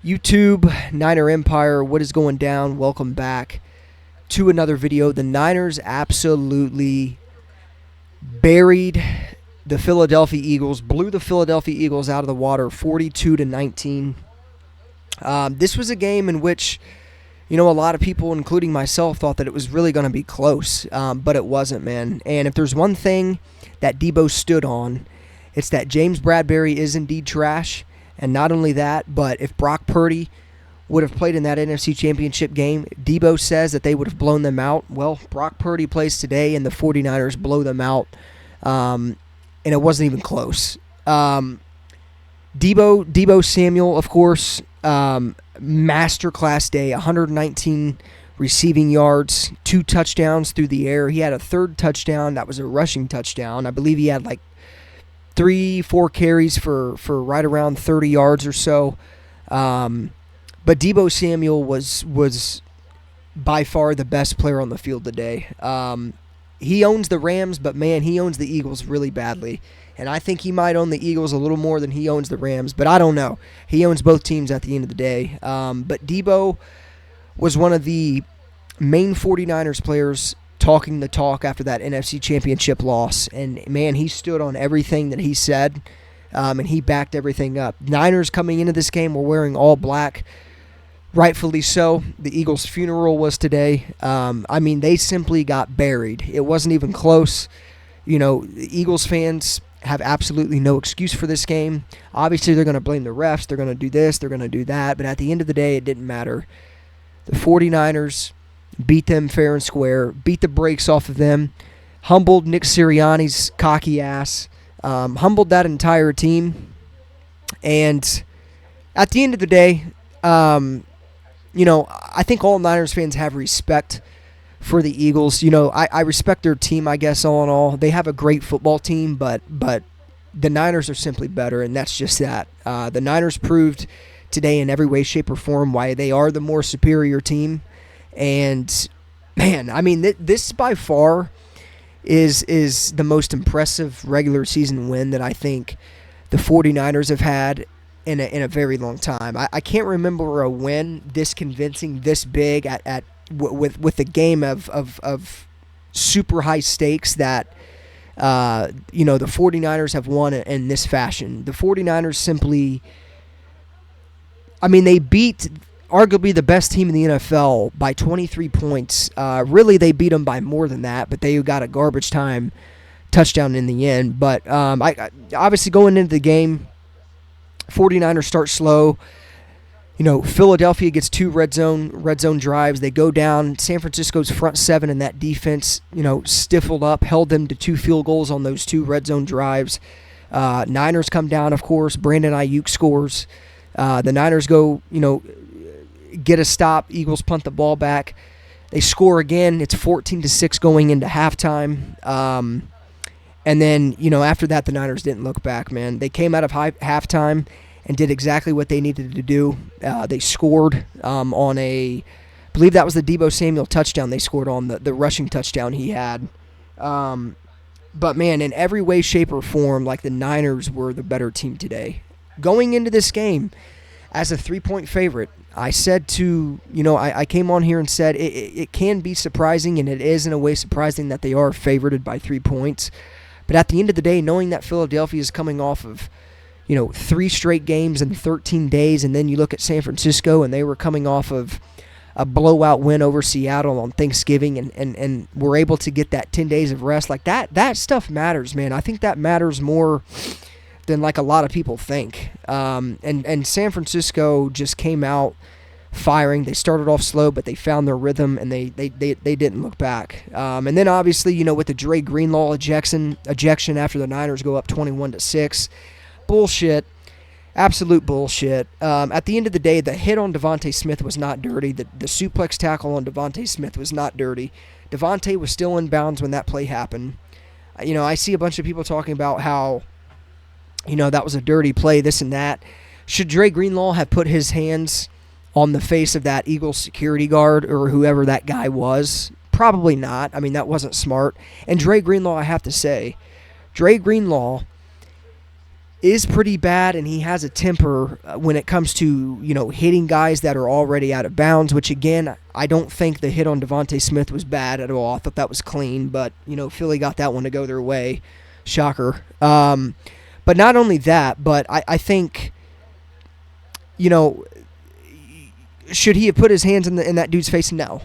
YouTube, Niner Empire, what is going down? Welcome back to another video. The Niners absolutely buried the Philadelphia Eagles, blew the Philadelphia Eagles out of the water 42-19. This was a game in which, a lot of people, including myself, thought that it was really going to be close, but it wasn't, man. And if there's one thing that Debo stood on, it's that James Bradberry is indeed trash. And not only that, but if Brock Purdy would have played in that NFC Championship game, Debo says that they would have blown them out. Well, Brock Purdy plays today, and the 49ers blow them out, and it wasn't even close. Debo Samuel, of course, masterclass day, 119 receiving yards, 2 touchdowns through the air. He had a third touchdown. That was a rushing touchdown. I believe he had 3-4 carries for right around 30 yards or so. But Debo Samuel was by far the best player on the field today. He owns the Rams, but man, he owns the Eagles really badly. And I think he might own the Eagles a little more than he owns the Rams, but I don't know. He owns both teams at the end of the day. But Debo was one of the main 49ers players talking the talk after that NFC Championship loss. And, man, he stood on everything that he said, and he backed everything up. Niners coming into this game were wearing all black, rightfully so. The Eagles' funeral was today. They simply got buried. It wasn't even close. The Eagles fans have absolutely no excuse for this game. Obviously, they're going to blame the refs. They're going to do this. They're going to do that. But at the end of the day, it didn't matter. The 49ers beat them fair and square, beat the brakes off of them, humbled Nick Sirianni's cocky ass, humbled that entire team. And at the end of the day, I think all Niners fans have respect for the Eagles. I respect their team, I guess, all in all. They have a great football team, but the Niners are simply better, and that's just that. The Niners proved today in every way, shape, or form why they are the more superior team. And, man, this by far is the most impressive regular season win that I think the 49ers have had in a very long time. I can't remember a win this convincing, this big with a game of super high stakes that the 49ers have won in this fashion. The 49ers simply, they beat arguably the best team in the NFL by 23 points. Really, they beat them by more than that, but they got a garbage time touchdown in the end. But I obviously going into the game, 49ers start slow. Philadelphia gets 2 red zone drives. They go down. San Francisco's front 7 and that defense, stiffled up, held them to 2 field goals on those 2 red zone drives. Niners come down, of course. Brandon Ayuk scores. The Niners go, get a stop. Eagles punt the ball back. They score again. It's 14-6 going into halftime. And then, after that, the Niners didn't look back, man. They came out of halftime and did exactly what they needed to do. They scored on I believe that was the Debo Samuel touchdown they scored on, the rushing touchdown he had. But, man, in every way, shape, or form, the Niners were the better team today. Going into this game as a 3-point favorite, I said I came on here and said it can be surprising, and it is in a way surprising that they are favored by 3 points. But at the end of the day, knowing that Philadelphia is coming off of 3 straight games in 13 days, and then you look at San Francisco, and they were coming off of a blowout win over Seattle on Thanksgiving, and were able to get that 10 days of rest. That stuff matters, man. I think that matters more than a lot of people think. And San Francisco just came out firing. They started off slow, but they found their rhythm, and they didn't look back. And then obviously, with the Dre Greenlaw ejection after the Niners go up 21-6, bullshit, absolute bullshit. At the end of the day, the hit on Devontae Smith was not dirty. The suplex tackle on Devontae Smith was not dirty. Devontae was still in bounds when that play happened. I see a bunch of people talking about how that was a dirty play, this and that. Should Dre Greenlaw have put his hands on the face of that Eagles security guard or whoever that guy was? Probably not. That wasn't smart. And Dre Greenlaw, I have to say, Dre Greenlaw is pretty bad, and he has a temper when it comes to, hitting guys that are already out of bounds, which, again, I don't think the hit on Devontae Smith was bad at all. I thought that was clean, but, Philly got that one to go their way. Shocker. But not only that, but I think, should he have put his hands in that dude's face? No.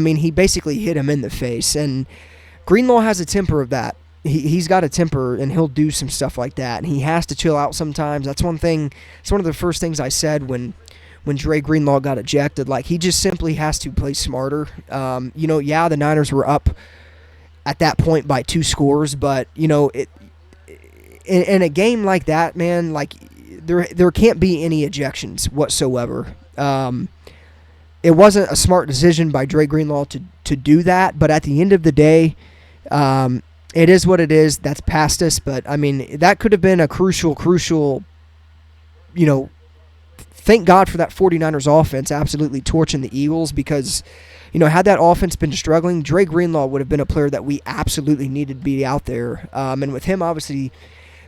He basically hit him in the face, and Greenlaw has a temper of that. He's got a temper, and he'll do some stuff like that, and he has to chill out sometimes. That's one thing. It's one of the first things I said when Dre Greenlaw got ejected. Like, he just simply has to play smarter. The Niners were up at that point by 2 scores, but in a game like that, man, like there can't be any ejections whatsoever. It wasn't a smart decision by Dre Greenlaw to do that, but at the end of the day, it is what it is. That's past us, but that could have been a crucial, thank God for that 49ers offense absolutely torching the Eagles, because, had that offense been struggling, Dre Greenlaw would have been a player that we absolutely needed to be out there. And with him obviously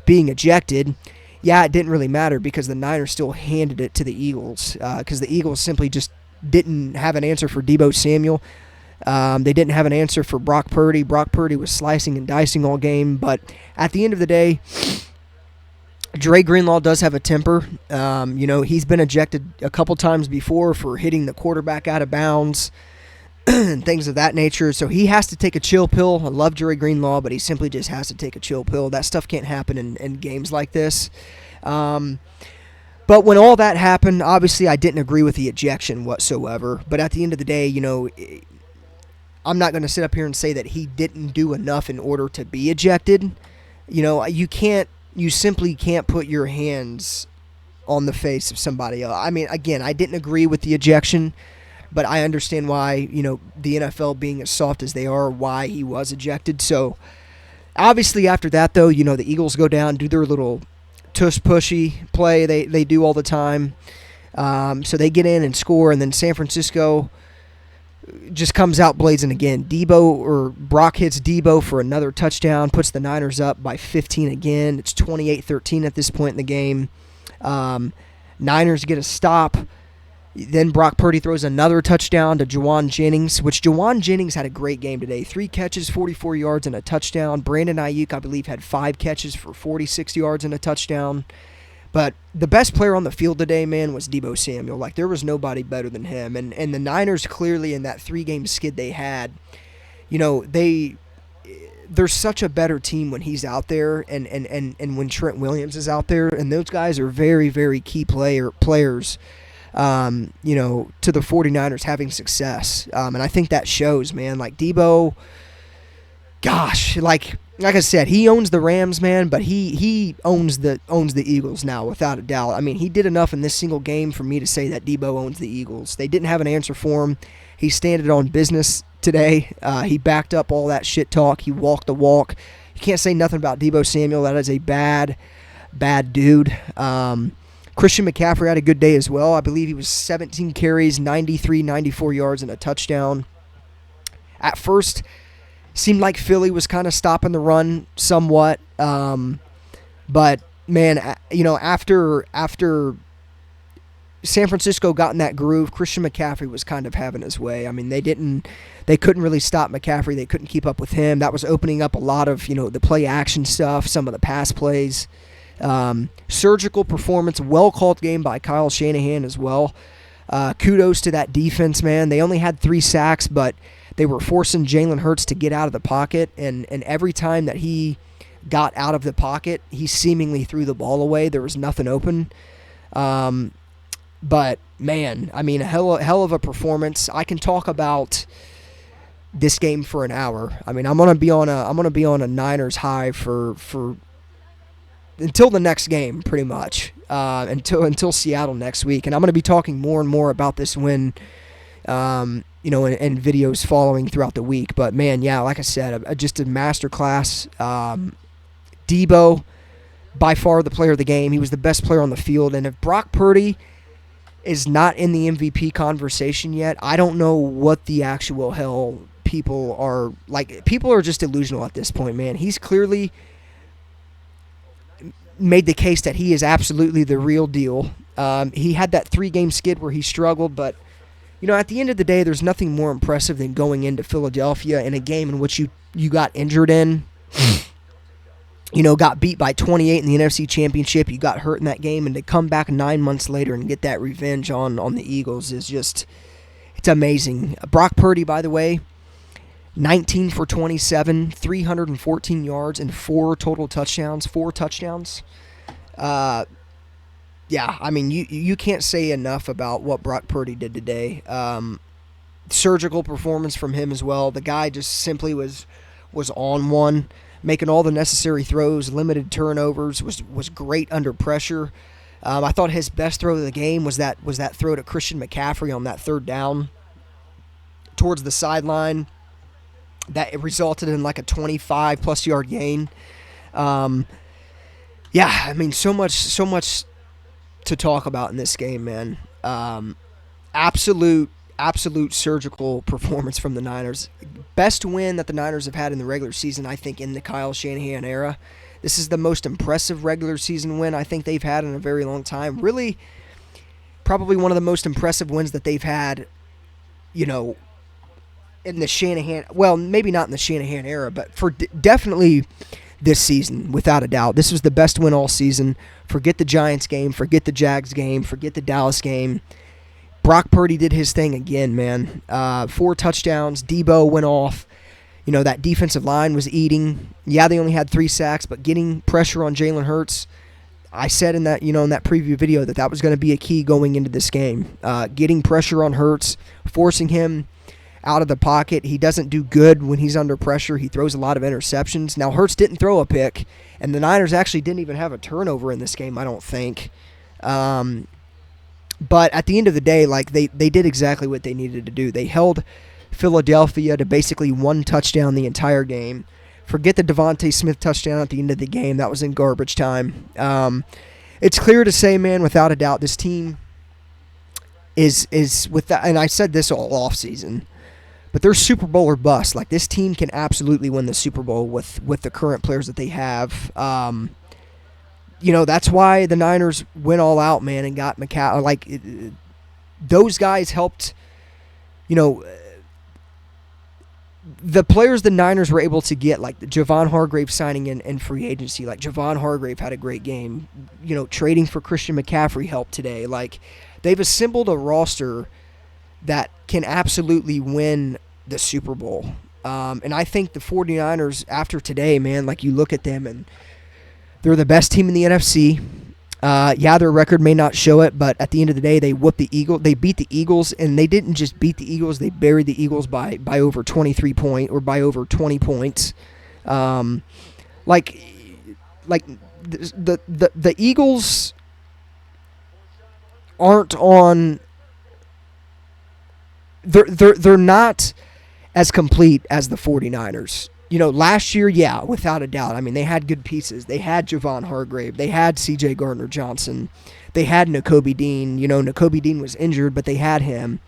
being ejected, it didn't really matter because the Niners still handed it to the Eagles, because the Eagles simply just didn't have an answer for Deebo Samuel. They didn't have an answer for Brock Purdy. Brock Purdy was slicing and dicing all game, but at the end of the day, Dre Greenlaw does have a temper. He's been ejected a couple times before for hitting the quarterback out of bounds and things of that nature, so he has to take a chill pill. I love Dre Greenlaw, but he simply just has to take a chill pill. That stuff can't happen in games like this. But when all that happened, obviously I didn't agree with the ejection whatsoever, but at the end of the day, I'm not going to sit up here and say that he didn't do enough in order to be ejected. You simply can't put your hands on the face of somebody else. Again, I didn't agree with the ejection, but I understand why, the NFL being as soft as they are, why he was ejected. So, obviously after that, though, the Eagles go down, do their little tush-pushy play they do all the time. So they get in and score, and then San Francisco just comes out blazing again. Brock hits Deebo for another touchdown, puts the Niners up by 15 again. It's 28-13 at this point in the game. Niners get a stop. Then Brock Purdy throws another touchdown to Juwan Jennings, which Juwan Jennings had a great game today. 3 catches, 44 yards, and a touchdown. Brandon Ayuk, I believe, had 5 catches for 46 yards and a touchdown. But the best player on the field today, man, was Deebo Samuel. Like, there was nobody better than him. And the Niners, clearly, in that 3-game skid they had, they're such a better team when he's out there and when Trent Williams is out there. And those guys are very, very key players, to the 49ers having success. And I think that shows, man. Like, Deebo, gosh, like I said, he owns the Rams, man, but he owns the Eagles now, without a doubt. He did enough in this single game for me to say that Deebo owns the Eagles. They didn't have an answer for him. He standed on business today. He backed up all that shit talk. He walked the walk. You can't say nothing about Deebo Samuel. That is a bad dude. Christian McCaffrey had a good day as well. I believe he was 17 carries, 94 yards, and a touchdown. At first, seemed like Philly was kind of stopping the run somewhat. But, man, after San Francisco got in that groove, Christian McCaffrey was kind of having his way. They couldn't really stop McCaffrey. They couldn't keep up with him. That was opening up a lot of, the play action stuff, some of the pass plays. Surgical performance, well-called game by Kyle Shanahan as well. Kudos to that defense, man. They only had 3 sacks, but they were forcing Jalen Hurts to get out of the pocket, and every time that he got out of the pocket, he seemingly threw the ball away. There was nothing open. But, man, a hell of a performance. I can talk about this game for an hour. I'm gonna be on a Niners high for until the next game, pretty much, until Seattle next week. And I'm going to be talking more and more about this win, and videos following throughout the week. But, man, yeah, like I said, just a masterclass. Deebo, by far the player of the game. He was the best player on the field. And if Brock Purdy is not in the MVP conversation yet, I don't know what the actual hell people are like. People are just delusional at this point, man. He's clearly made the case that he is absolutely the real deal. He had that 3-game skid where he struggled, but at the end of the day, there's nothing more impressive than going into Philadelphia in a game in which you got injured in. Got beat by 28 in the NFC Championship. You got hurt in that game, and to come back 9 months later and get that revenge on the Eagles is just, it's amazing. Brock Purdy, by the way, 19 for 27, 314 yards, and 4 total touchdowns. 4 touchdowns. Yeah, I mean, you can't say enough about what Brock Purdy did today. Surgical performance from him as well. The guy just simply was on one, making all the necessary throws, limited turnovers, was great under pressure. I thought his best throw of the game was that throw to Christian McCaffrey on that 3rd down towards the sideline. That it resulted in like a 25-plus yard gain. Yeah, I mean, so much to talk about in this game, man. Absolute surgical performance from the Niners. Best win that the Niners have had in the regular season, I think, in the Kyle Shanahan era. This is the most impressive regular season win I think they've had in a very long time. Really, probably one of the most impressive wins that they've had, in the Shanahan, well, maybe not in the Shanahan era, but for definitely this season, without a doubt. This was the best win all season. Forget the Giants game, forget the Jags game, forget the Dallas game. Brock Purdy did his thing again, man. 4 touchdowns. Debo went off. That defensive line was eating. Yeah, they only had 3 sacks, but getting pressure on Jalen Hurts. I said in that, in that preview video that was going to be a key going into this game. Getting pressure on Hurts, forcing him out of the pocket. He doesn't do good when he's under pressure. He throws a lot of interceptions. Now, Hurts didn't throw a pick, and the Niners actually didn't even have a turnover in this game, I don't think. But at the end of the day, they did exactly what they needed to do. They held Philadelphia to basically 1 touchdown the entire game. Forget the Devontae Smith touchdown at the end of the game. That was in garbage time. It's clear to say, man, without a doubt, this team is with that, and I said this all offseason, but they're Super Bowl or bust. This team can absolutely win the Super Bowl with the current players that they have. That's why the Niners went all out, man, and got McCaffrey. Those guys helped, the players the Niners were able to get, like the Javon Hargrave signing in free agency. Javon Hargrave had a great game. Trading for Christian McCaffrey helped today. They've assembled a roster that can absolutely win the Super Bowl. And I think the 49ers, after today, man, you look at them and they're the best team in the NFC. Yeah, their record may not show it, but at the end of the day, they whooped the Eagles. They beat the Eagles, and they didn't just beat the Eagles; they buried the Eagles by over 23 points or by over 20 points. The Eagles aren't on. They're not as complete as the 49ers. Last year, yeah, without a doubt. I mean, they had good pieces. They had Javon Hargrave. They had C.J. Gardner-Johnson. They had Nakobe Dean. Nakobe Dean was injured, but they had him.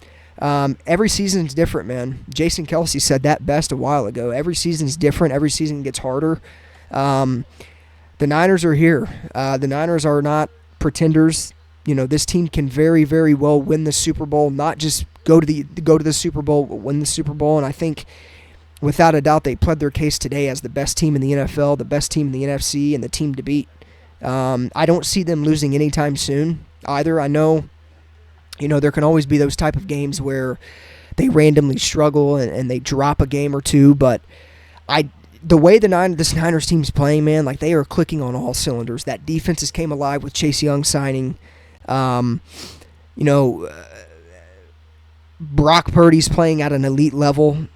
Every season's different, man. Jason Kelce said that best a while ago. Every season's different. Every season gets harder. The Niners are here. The Niners are not pretenders. This team can very, very well win the Super Bowl, not just go to the Super Bowl, but win the Super Bowl. And I think, without a doubt, they pled their case today as the best team in the NFL, the best team in the NFC, and the team to beat. I don't see them losing anytime soon either. I know, there can always be those type of games where they randomly struggle and they drop a game or two, but the way this Niners team's playing, man, they are clicking on all cylinders. That defense has came alive with Chase Young signing. Brock Purdy's playing at an elite level.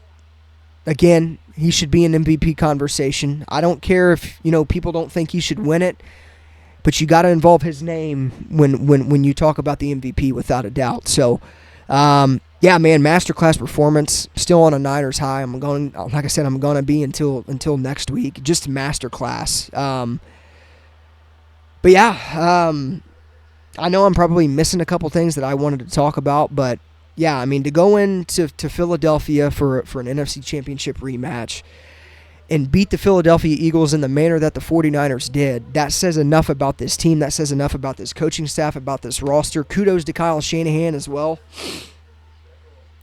Again, he should be in MVP conversation. I don't care if people don't think he should win it, but you got to involve his name when you talk about the MVP, without a doubt. So, yeah, man, masterclass performance. Still on a Niners high. I'm going to be until next week. Just masterclass. But yeah, I know I'm probably missing a couple things that I wanted to talk about, but yeah, I mean, to go into Philadelphia for an NFC Championship rematch, and beat the Philadelphia Eagles in the manner that the 49ers did, that says enough about this team. That says enough about this coaching staff, about this roster. Kudos to Kyle Shanahan as well.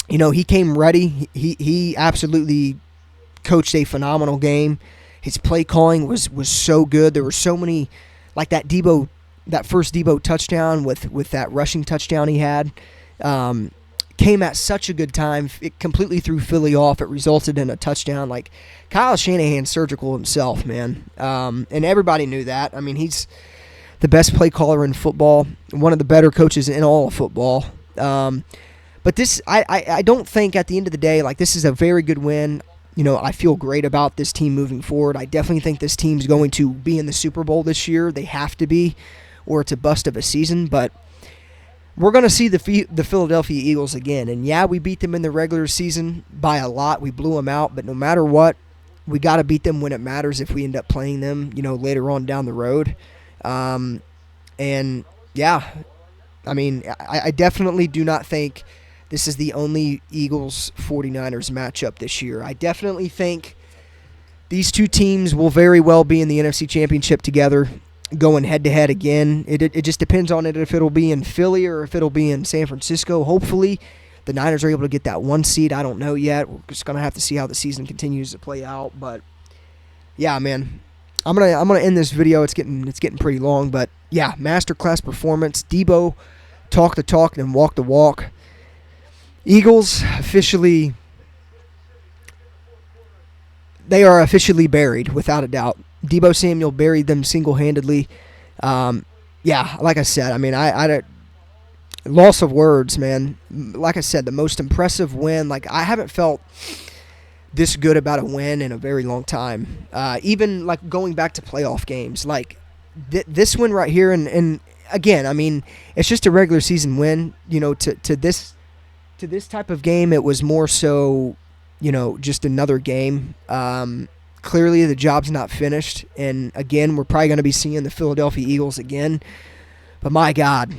You know, he came ready. He absolutely coached a phenomenal game. His play calling was so good. There were so many, like that first Debo touchdown with that rushing touchdown he had. Came at such a good time. It completely threw Philly off. It resulted in a touchdown. Like, Kyle Shanahan's surgical himself, man. And everybody knew that. I mean, he's the best play caller in football, one of the better coaches in all of football. But this, I don't think at the end of the day, like, this is a very good win. You know, I feel great about this team moving forward. I definitely think this team's going to be in the Super Bowl this year. They have to be, or it's a bust of a season. But we're going to see the Philadelphia Eagles again. And, yeah, we beat them in the regular season by a lot. We blew them out. But no matter what, we got to beat them when it matters if we end up playing them, you know, later on down the road. And, yeah, I mean, I definitely do not think this is the only Eagles-49ers matchup this year. I definitely think these two teams will very well be in the NFC Championship together, going head-to-head again. It just depends on it if it'll be in Philly or if it'll be in San Francisco. Hopefully, the Niners are able to get that 1 seed. I don't know yet. We're just going to have to see how the season continues to play out. But, yeah, man, I'm gonna end this video. It's getting pretty long. But, yeah, masterclass performance. Debo talk the talk and walk the walk. Eagles they are officially buried, without a doubt. Debo Samuel buried them single-handedly. Yeah, like I said, I mean, I loss of words, man. Like I said, the most impressive win. Like, I haven't felt this good about a win in a very long time. Even, like, going back to playoff games. Like, this win right here, and again, I mean, it's just a regular season win. You know, to this type of game, it was more so, you know, just another game. Clearly, the job's not finished. And, again, we're probably going to be seeing the Philadelphia Eagles again. But, my God,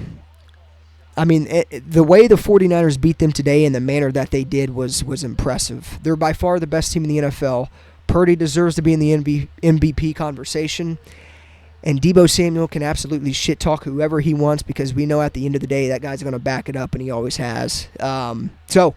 I mean, the way the 49ers beat them today in the manner that they did was impressive. They're by far the best team in the NFL. Purdy deserves to be in the MVP conversation. And Debo Samuel can absolutely shit-talk whoever he wants, because we know at the end of the day that guy's going to back it up, and he always has. So,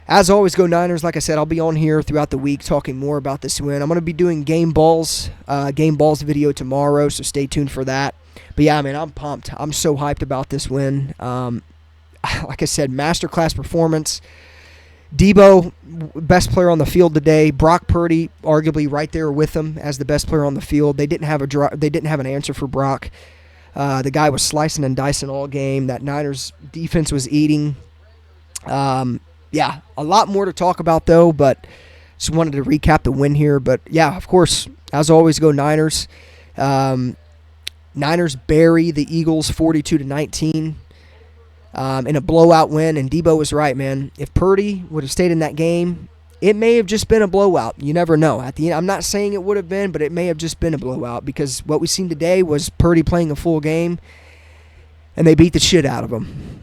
as always, go Niners. Like I said, I'll be on here throughout the week talking more about this win. I'm going to be doing Game Balls video tomorrow, so stay tuned for that. But, yeah, man, I'm pumped. I'm so hyped about this win. Like I said, masterclass performance. Debo, best player on the field today. Brock Purdy, arguably right there with him as the best player on the field. They didn't have an answer for Brock. The guy was slicing and dicing all game. That Niners defense was eating. Yeah, a lot more to talk about though, but just wanted to recap the win here. But yeah, of course, as always, go Niners. Niners bury the Eagles 42-19. In a blowout win, and Debo was right, man. If Purdy would have stayed in that game, it may have just been a blowout. You never know. At the end, I'm not saying it would have been, but it may have just been a blowout, because what we seen today was Purdy playing a full game, and they beat the shit out of him.